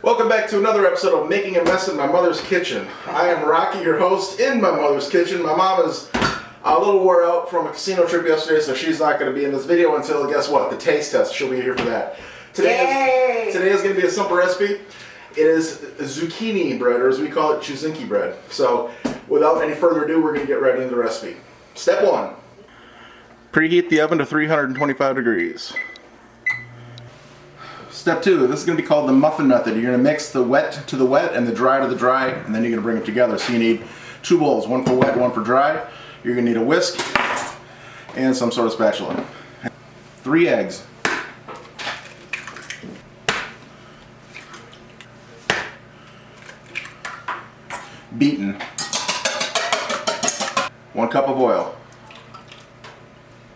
Welcome back to another episode of Making a Mess in My Mother's Kitchen. I am Rocky, your host in my mother's kitchen. My mom is a little wore out from a casino trip yesterday, so she's not going to be in this video until, guess what, the taste test. She'll be here for that. Today is going to be a simple recipe. It is zucchini bread, or as we call it, Zucchini bread. So without any further ado, we're going to get right into the recipe. Step 1. Preheat the oven to 325 degrees. Step 2, this is going to be called the muffin method. You're going to mix the wet to the wet and the dry to the dry, and then you're going to bring them together. So you need 2 bowls, one for wet, one for dry. You're going to need a whisk and some sort of spatula. 3 eggs. Beaten. 1 cup of oil.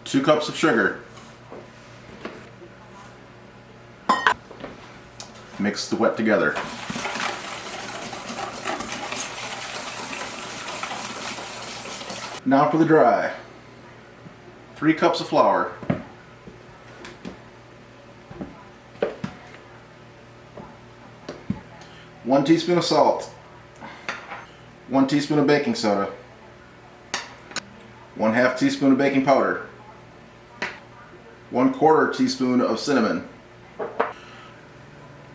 2 cups of sugar. Mix the wet together. Now for the dry. 3 cups of flour. 1 teaspoon of salt. 1 teaspoon of baking soda. 1/2 teaspoon of baking powder. 1/4 teaspoon of cinnamon.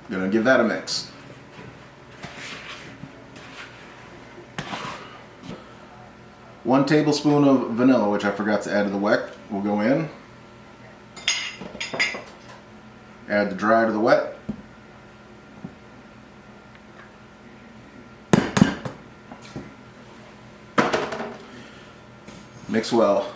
Gonna give that a mix. One tablespoon of vanilla, which I forgot to add to the wet, will go in. Add the dry to the wet. Mix well.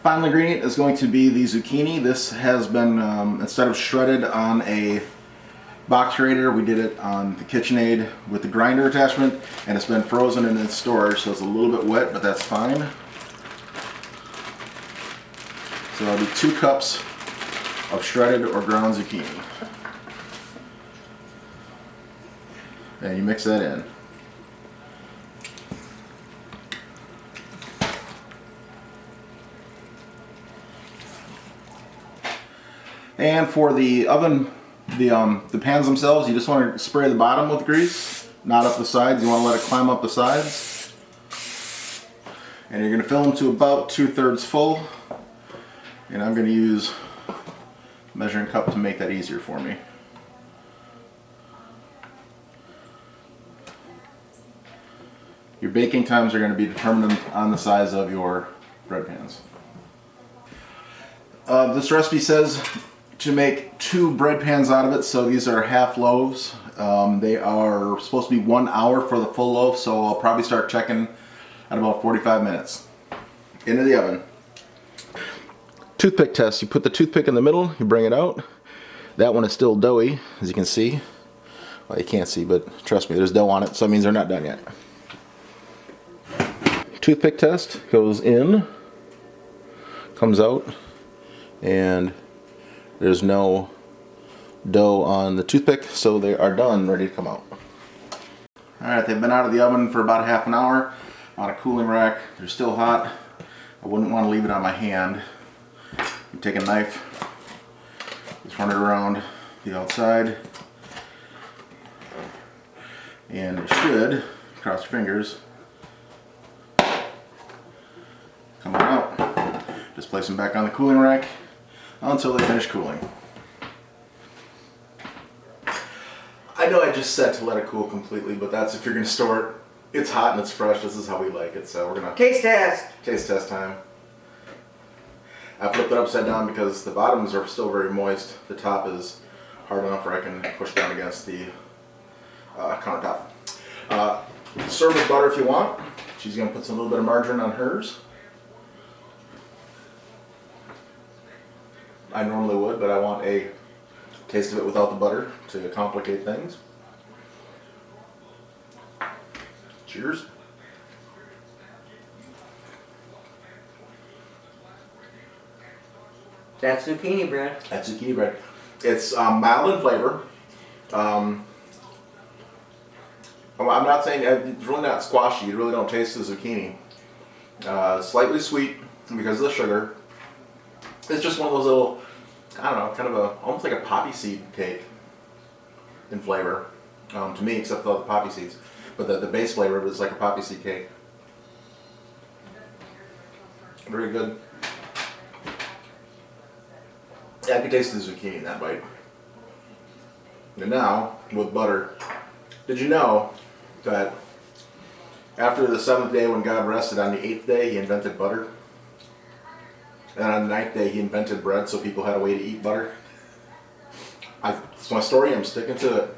Final ingredient is going to be the zucchini. This has been, instead of shredded on a box grater, we did it on the KitchenAid with the grinder attachment, and it's been frozen in its storage, so it's a little bit wet, but that's fine. So that'll be 2 cups of shredded or ground zucchini. And you mix that in. And for the oven, the pans themselves, you just want to spray the bottom with grease, not up the sides. You want to let it climb up the sides. And you're going to fill them to about 2/3 full. And I'm going to use a measuring cup to make that easier for me. Your baking times are going to be determined on the size of your bread pans. This recipe says to make 2 bread pans out of it, so these are half loaves. They are supposed to be 1 hour for the full loaf, so I'll probably start checking at about 45 minutes. Into the oven. Toothpick test. You put the toothpick in the middle, you bring it out. That one is still doughy, as you can see. Well, you can't see, but trust me, there's dough on it, so it means they're not done yet. Toothpick test goes in, comes out, and there's no dough on the toothpick, so they are done, ready to come out. Alright, they've been out of the oven for about half an hour on a cooling rack. They're still hot. I wouldn't want to leave it on my hand. You take a knife, just run it around the outside, and it should, cross your fingers, come on out. Just place them back on the cooling rack until they finish cooling. I know I just said to let it cool completely, but that's if you're going to store it. It's hot and it's fresh. This is how we like it, so we're going to... Taste test! Taste test time. I flipped it upside down because the bottoms are still very moist. The top is hard enough where I can push down against the countertop. Serve with butter if you want. She's going to put some little bit of margarine on hers. I normally would, but I want a taste of it without the butter to complicate things. Cheers. That's zucchini bread. That's zucchini bread. It's mild in flavor. I'm not saying it's really not squashy. You really don't taste the zucchini. Slightly sweet because of the sugar. It's just one of those little, I don't know, kind of almost like a poppy seed cake. in flavor to me, except for the poppy seeds. But the base flavor was like a poppy seed cake. Very good. Yeah, I could taste the zucchini in that bite. And now, with butter, did you know that after the 7th day when God rested, on the 8th day He invented butter? And on the 9th day He invented bread so people had a way to eat butter? It's my story, I'm sticking to it.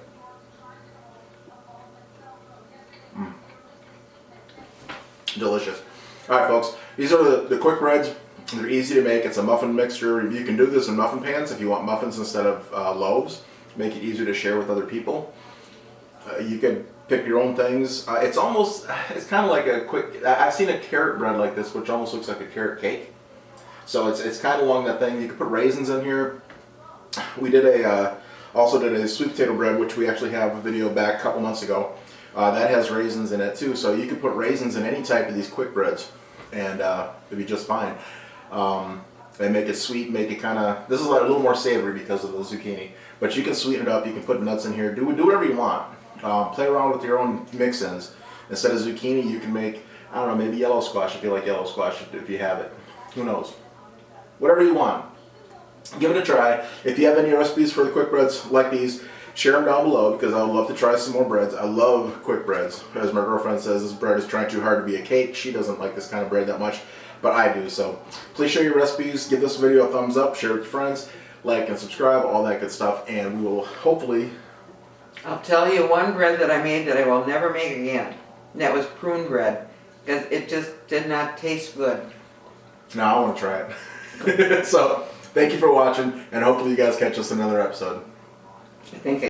Delicious. Alright folks, these are the quick breads. They're easy to make. It's a muffin mixture. You can do this in muffin pans if you want muffins instead of loaves. Make it easier to share with other people. You could pick your own things. It's kind of like a quick, I've seen a carrot bread like this, which almost looks like a carrot cake. So it's kind of along that thing. You could put raisins in here. We did also did a sweet potato bread, which we actually have a video back a couple months ago. That has raisins in it too. So you could put raisins in any type of these quick breads, and it'd be just fine. They make it sweet, make it kind of, this is like a little more savory because of the zucchini. But you can sweeten it up, you can put nuts in here, do whatever you want. Play around with your own mix-ins. Instead of zucchini, you can make, I don't know, maybe yellow squash if you like yellow squash, if you have it. Who knows? Whatever you want. Give it a try. If you have any recipes for the quick breads like these, share them down below because I would love to try some more breads. I love quick breads. As my girlfriend says, this bread is trying too hard to be a cake. She doesn't like this kind of bread that much, but I do. So please share your recipes. Give this video a thumbs up. Share it with your friends. Like and subscribe. All that good stuff. And we will hopefully... I'll tell you one bread that I made that I will never make again. And that was prune bread. Because it just did not taste good. Now I want to try it. So, thank you for watching. And hopefully you guys catch us in another episode. I think